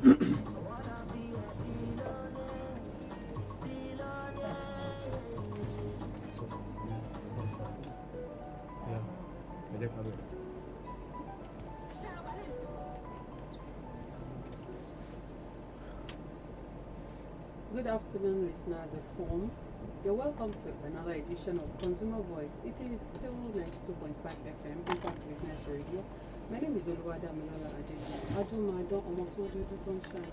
So, yeah, I just have it. Good afternoon, listeners at home. You're welcome to another edition of Consumer Voice. It is still 92.5 FM, Impact Business Radio. My name is Oluwada Milala Adeji. Adumadon Omotododo Tonshine.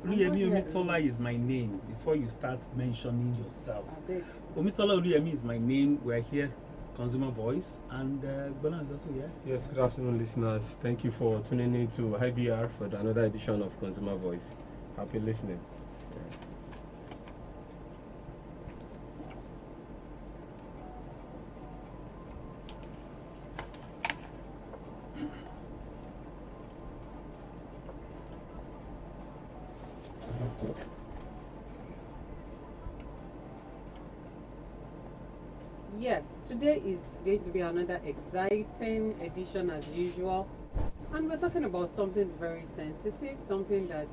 Oluyemi Omitola is my name. Before you start mentioning yourself, I beg. Omitola Oluyemi is my name. We're here, Consumer Voice, and Gbona is also here. Yes, good afternoon, listeners. Thank you for tuning in to IBR for another edition of Consumer Voice. Happy listening. Yes, today is going to be another exciting edition as usual. And we're talking about something very sensitive, something that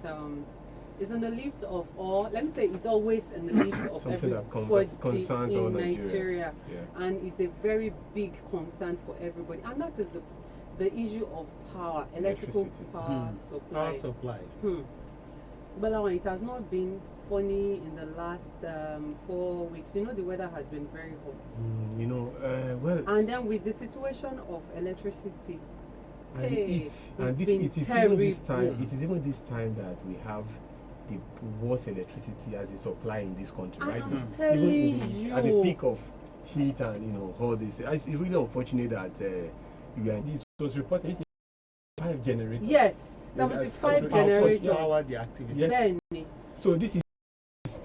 is on the lips of all. Let me say it's always in the lips of Something that everybody concerns all in Nigeria. Yeah. and it's a very big concern for everybody. And that is the issue of power, electrical Electricity. power supply. Power supply. But it has not been funny in the last 4 weeks. You know, the weather has been very hot. Well, And then with the situation of electricity, and hey, and it's this, been it is terrible. even this time. It is even this time that we have the worst electricity as a supply in this country right I'm now. telling Even at the you. peak of heat and all this, it's really unfortunate that you are in this. It was reported it's 5 generators. Yes, Yeah, 75 that's- generators. yeah. Power the activity. Yes. Bẹ́ẹ̀ni, So this is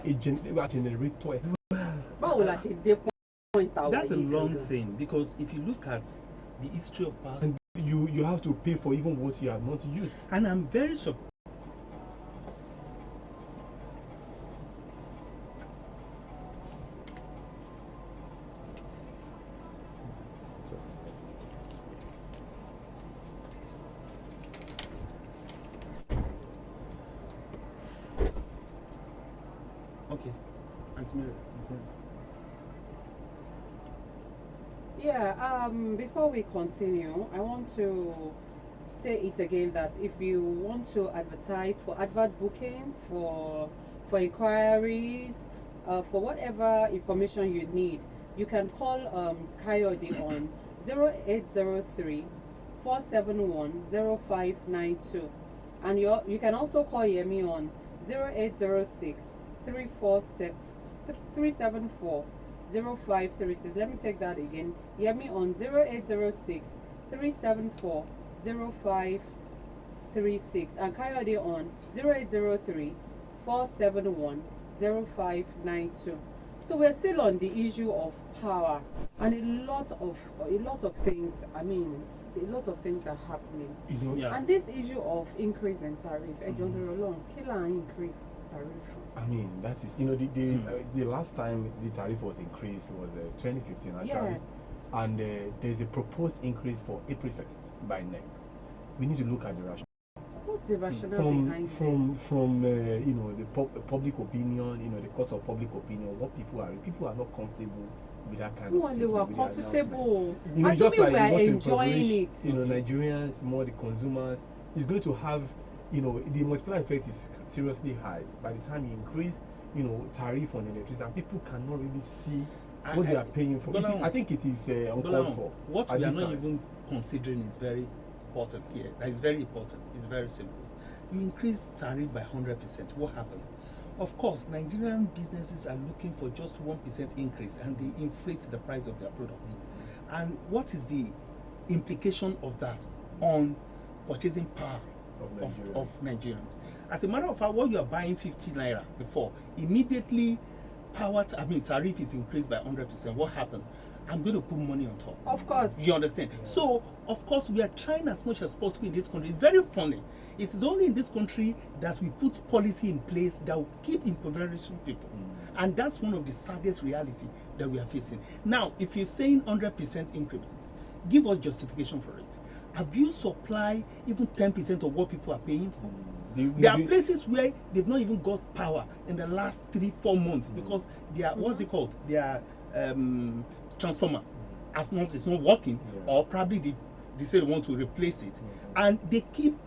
a generator. báwo la ṣe dé point àwọn That's a yìí long gangan? thing because if you look at the history of power, And you have to pay for even what you have not used. and I'm very surprised. Okay, Auntie Mary, Yeah, before we continue, I want to say it again that if you want to advertise for advert bookings, for inquiries, for whatever information you need, you can call Coyote on 0803 471 0592. And you can also call Yemi on 0806 347 374 0536. Let me take that again. Yemi on 0806 374 0536 and Coyote on 0803 471 0592. So we're still on the issue of power, and a lot of things. I mean, a lot of things are happening. Yeah. And this issue of increase in tariff, killer increase tariff. I mean, that is, the last time the tariff was increased was 2015 actually. Yes. And there's a proposed increase for April 1st by NEC. We need to look at the rationale. What's the rationale behind From the public opinion, the court of public opinion, what people are not comfortable with that kind No of one they statement, were with the announcement. comfortable. Just Assuming like we they are want to enjoying impoverish, it. Nigerians, more the consumers, it's going to have, the multiplier effect is seriously high. By the time you increase, tariff on electricity, and people cannot really see what they are paying for. I think it is uncalled for. What at we are this not time. even considering is very important here. That is very important. It's very simple. You increase tariff by 100%. What happened? Of course, Nigerian businesses are looking for just 1% increase, and they inflate the price of their product. And what is the implication of that on purchasing power of Nigerians? As a matter of fact, what you are buying 50 naira before, immediately tariff is increased by 100%. What happened? I'm going to put money on top. Of course. You understand? So, of course, we are trying as much as possible in this country. It's very funny. It is only in this country that we put policy in place that will keep impoverishing people. And that's one of the saddest reality that we are facing. Now, if you're saying 100% increment, give us justification for it. Have you supplied even 10% of what people are paying for? There are places where they've not even got power in the last 3-4 months because they are what's it called? Their transformer it's not working, or probably they say they want to replace it, and they keep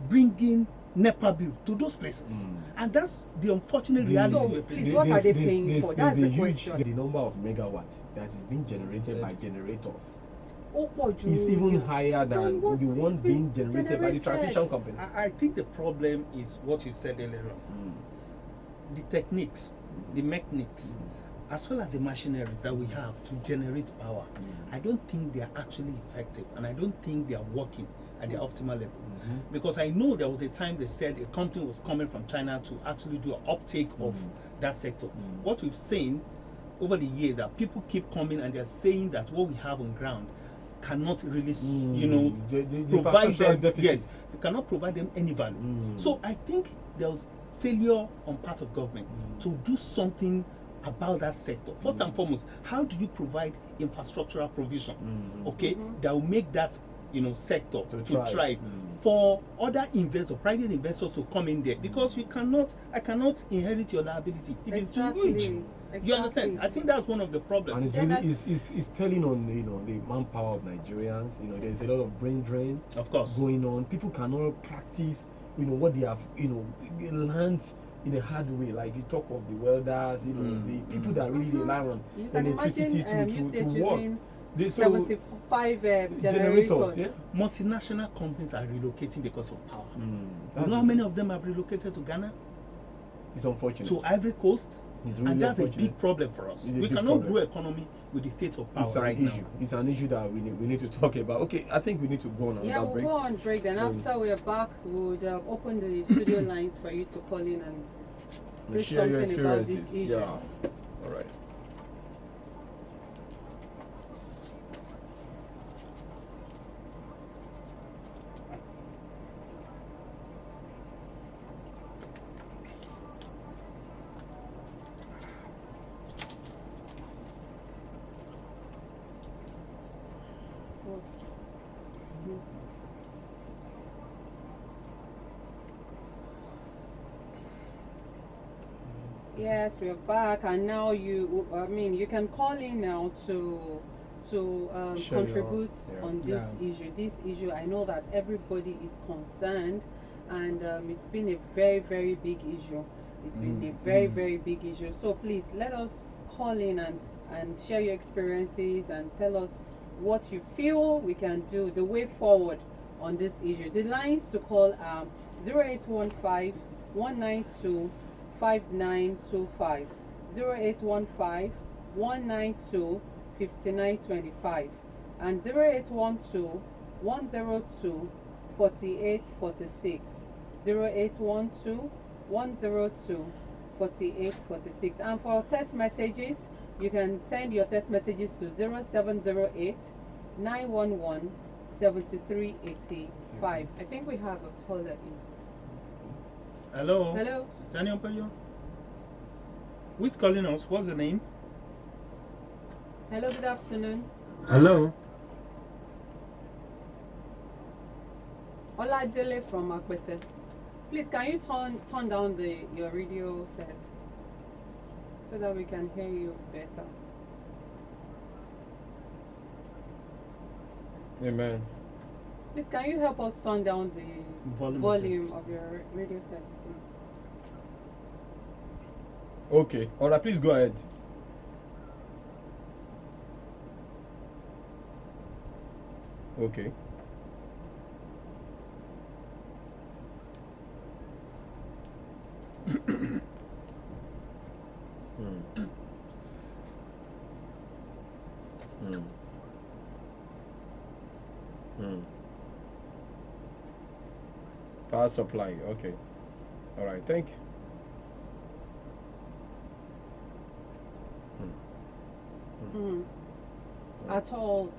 bringing NEPA bill to those places, and that's the unfortunate reality. So, we're please, facing. what are they paying for? That's the huge, question. the number of megawatt that is being generated by generators Oh, is even higher than Then what the is ones being being generated by the generated? transmission company. I think the problem is what you said earlier on. The techniques, the mechanics, as well as the machineries that we have to generate power, I don't think they are actually effective, and I don't think they are working at the optimal level. Because I know there was a time they said a company was coming from China to actually do an uptake of that sector. What we've seen over the years that people keep coming and they're saying that what we have on ground cannot really, provide them. Yes, they cannot provide them any value. So I think there was failure on part of government to do something about that sector. First and foremost, how do you provide infrastructural provision, that will make that sector to thrive for other investors, private investors to come in there, because I cannot inherit your liability if it's too huge. You understand? I think that's one of the problems. And it's really it's telling on the manpower of Nigerians. There's a lot of brain drain, of course, going on. People cannot practice what they have learned in a hard way. Like you talk of the welders, the people that really rely on electricity to work. 75 generators. Yeah? Multinational companies are relocating because of power. You know how many of them have relocated to Ghana? It's unfortunate. To Ivory Coast. It's really and that's unfortunate. a big problem for us. We cannot grow economy with the state of power right now. It's an issue that we need to talk about. Okay, I think we need to go on another break. We'll go on break. Then after we're back, we'll open the studio lines for you to call in and say share your something about experiences. this issue. Yeah. All right. Yes, we're back, and now you can call in now to contribute on this issue. This issue, I know that everybody is concerned, and it's been a very, very big issue. It's been a very, very big issue. So please let us call in and share your experiences and tell us what you feel we can do, the way forward on this issue. The lines to call are 0815 192 5925, 0815 192 5925, and 0812 102 4846, 0812 102 4846. And for text messages, you can send your text messages to 0708 911 7385. I think we have a caller in. Hello. Hello. Sanion Payo. Who's calling us? What's the name? Hello, good afternoon. Hello. Oladele from Akwete. Please, can you turn down your radio set so that we can hear you better? Amen. Please, can you help us turn down the volume of your radio set, please? Okay. All right, please go ahead. Okay. Power supply. Okay. All right. Thank you. At all.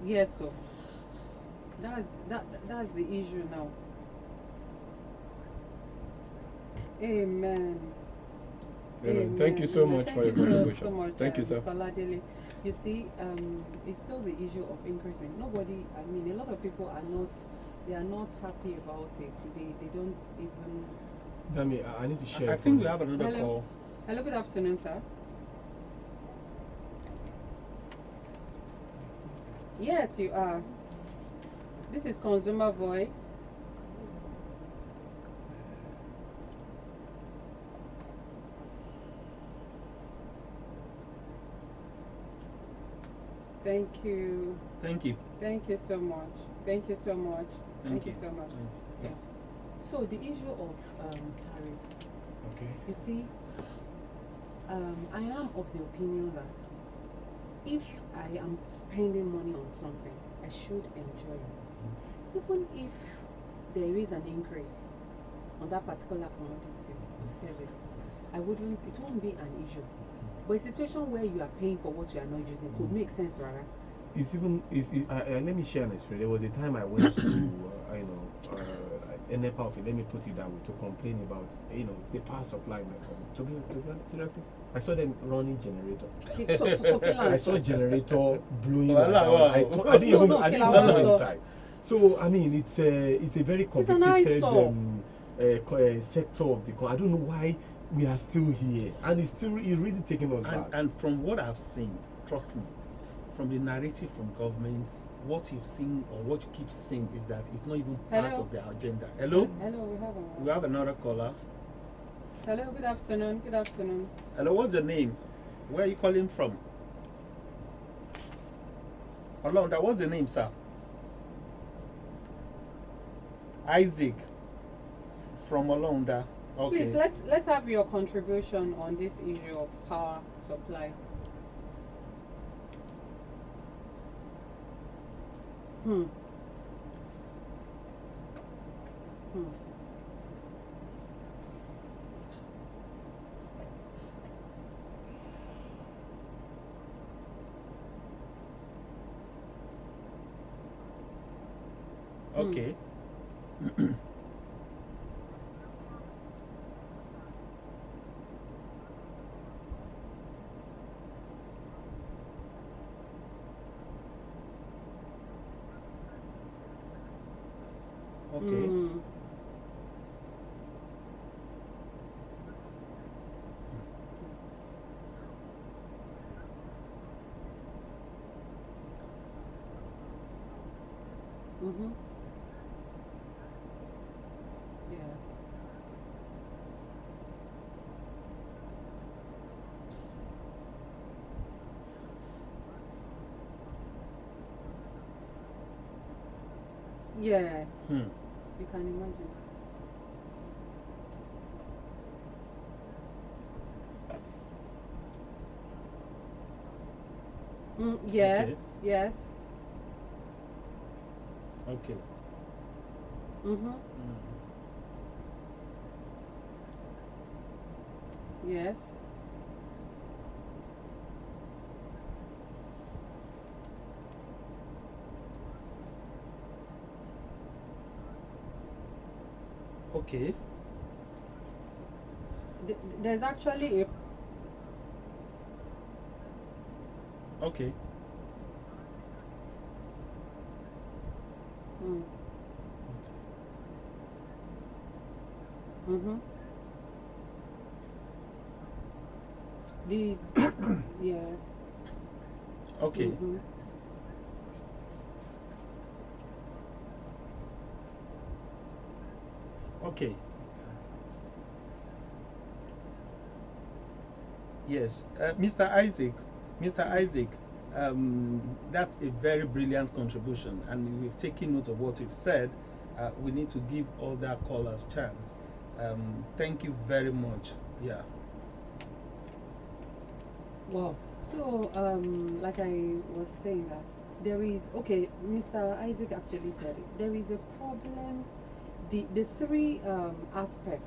Yes, so that's the issue now. Amen. Amen. Thank you so Amen. much Thank for your you contribution. so much, Thank you, sir. Mr. Ladele. You see, it's still the issue of increasing. Nobody, I mean, a lot of people are not, they are not happy about it. They don't even. Dami, I need to share. I think we have another Hello. call. Hello, good afternoon, sir. Yes, you are. This is Consumer Voice. Thank you. Thank you. Thank you so much. Thank you so much. Thank you you. so much. Thank you. Yeah. So the issue of tariff. Okay. You see, I am of the opinion that if I am spending money on something, I should enjoy it. Even if there is an increase on that particular commodity or service, it won't be an issue. But a situation where you are paying for what you are not using could make sense, Rara. It's even, let me share an experience. There was a time I went to, NEPA, okay, let me put it that way, to complain about, the power supply in my company. To be honest, seriously, I saw them running generator. I saw generator blowing Wow, around. wow. I didn't even No, go inside. So I mean, it's a very complicated sector of the I don't know why we are still here, and it's really taking us back. And from what I've seen, trust me, from the narrative from government, what you've seen or what you keep saying is that it's not even part Hello? of their agenda. Hello? Hello, We have another caller. Hello, good afternoon. Good afternoon. Hello, what's your name? Where are you calling from? Olonda, what's the name, sir? Isaac from Olonda. Okay. Please let's have your contribution on this issue of power supply. Hmm. Okay. Okay. Mm-hmm. Yeah. Yes. You can imagine. Yes. Okay. Yes. Okay. Mm-hmm. Yes. Okay. There's actually a Okay. mm-hmm. The yes. Okay. Mm-hmm. Okay. Yes, Mr. Isaac, that's a very brilliant contribution, and we've taken note of what you've said. We need to give other callers chance. Thank you very much. Yeah. Wow. So, like I was saying that there is Mr. Isaac actually said it. There is a problem. The three aspects.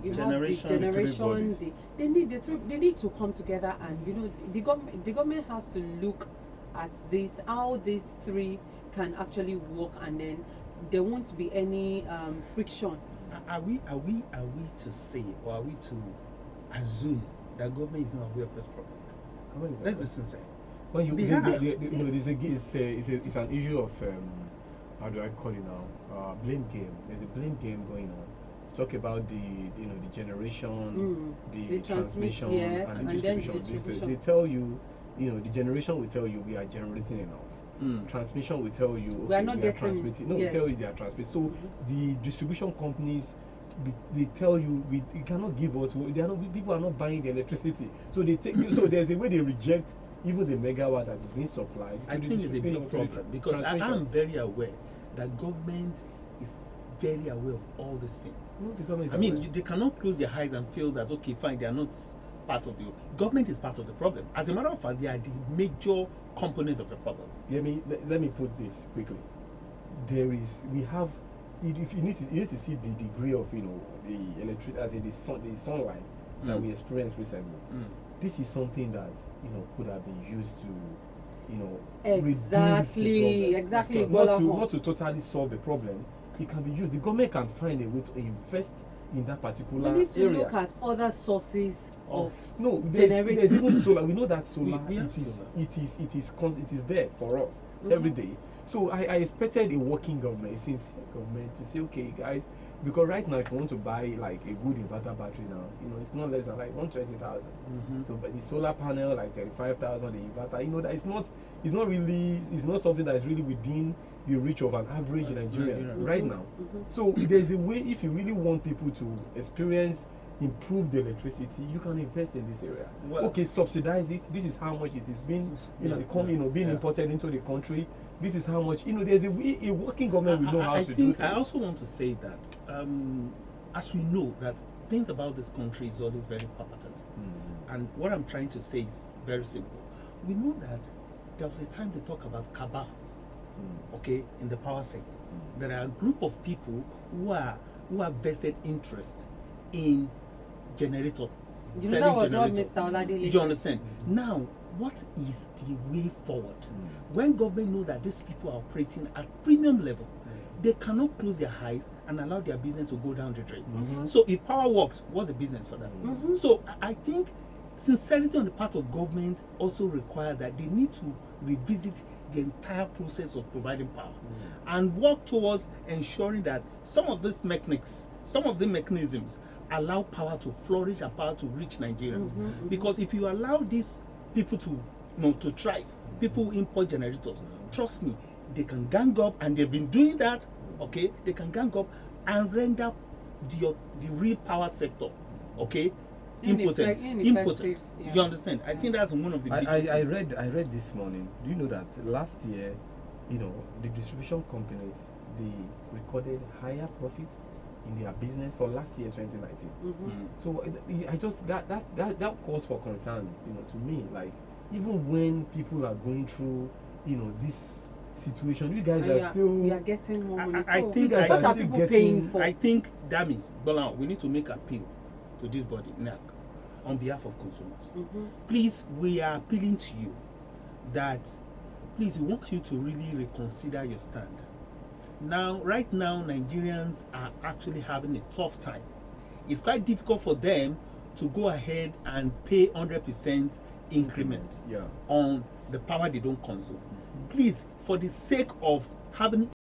You Generation, have the three generation. bodies. They need to come together, and the government has to look at this how these three can actually work, and then there won't be any friction Are we to say, or are we to assume that government is not aware of this problem? Come on, is Let's that- be sincere. When you, They you are. know, it's an issue of how do I call it now? Blame game. There's a blame game going on. Talk about the generation, the transmission, yes, and and the then distribution. distribution. They tell you, the generation will tell you we are generating enough. Transmission will tell you We are not getting- transmitting. No, yes. they tell you they are transmitting. So the distribution companies, they tell you you cannot give us. They are not. People are not buying the electricity. So they take. So there's a way they reject even the megawatt that is being supplied. I to the think it's a distribution big to the problem because I transmission. am very aware that government is very aware of all these things. No, the government is I mean, aware. they cannot close their eyes and feel that okay, fine, they are not part of the government is part of the problem. As a matter of fact, they are the major component of the problem. Let me put this quickly. We have, if you need to see the degree of the electricity, as in the sunlight that we experienced recently. This is something that could have been used to reduce the problem. Exactly. Not to totally solve the problem. It can be used. The government can find a way to invest in that particular We need to area. look at other sources of No, there's generating. even solar. We know that solar. We have it is solar. it is there for us every day. So I expected a working government, a sincere government, to say, okay, guys, because right now if you want to buy like a good inverter battery now, it's not less than like 120,000. So but the solar panel like 35,000, the inverter, that it's not something that is really within the reach of an average Nigerian right now. So there's a way, if you really want people to experience improve the electricity, you can invest in this area. Well- Okay, subsidize it. This is how much it is being being imported into the country. This is how much. There's a way a working government will know how to do think things. I also want to say that as we know that things about this country is always very permanent. And what I'm trying to say is very simple. We know that there was a time they talk about cabal, okay, in the power sector. There are a group of people who have vested interest in generator. That was what Mr. Oladele You said. understand? Now, what is the way forward? When government know that these people are operating at premium level, they cannot close their eyes and allow their business to go down the drain. So if power works, what's the business for them? So I think sincerity on the part of government also require that they need to revisit the entire process of providing power and work towards ensuring that some of these mechanisms allow power to flourish and power to reach Nigerians. Because if you allow these people to thrive, people who import generators, trust me, they can gang up, and they've been doing that. Okay, they can gang up and render the real power sector, okay, impotent. Ineffective, yeah. You understand? I think that's one of the big I read this morning. Do you know that last year, the distribution companies, they recorded higher profit in their business for last year 2019. So I just that calls for concern, to me. Like, even when people are going through, this situation, you guys And are still. we are getting more money. I So think what I are still people getting- paying for? I think, Dami, Bolan, we need to make appeal to this body, NAC, on behalf of consumers. Please, we are appealing to you that, please, we want you to really reconsider your stand. Now, right now, Nigerians are actually having a tough time. It's quite difficult for them to go ahead and pay 100% increment Yeah. on the power they don't consume. Please, for the sake of having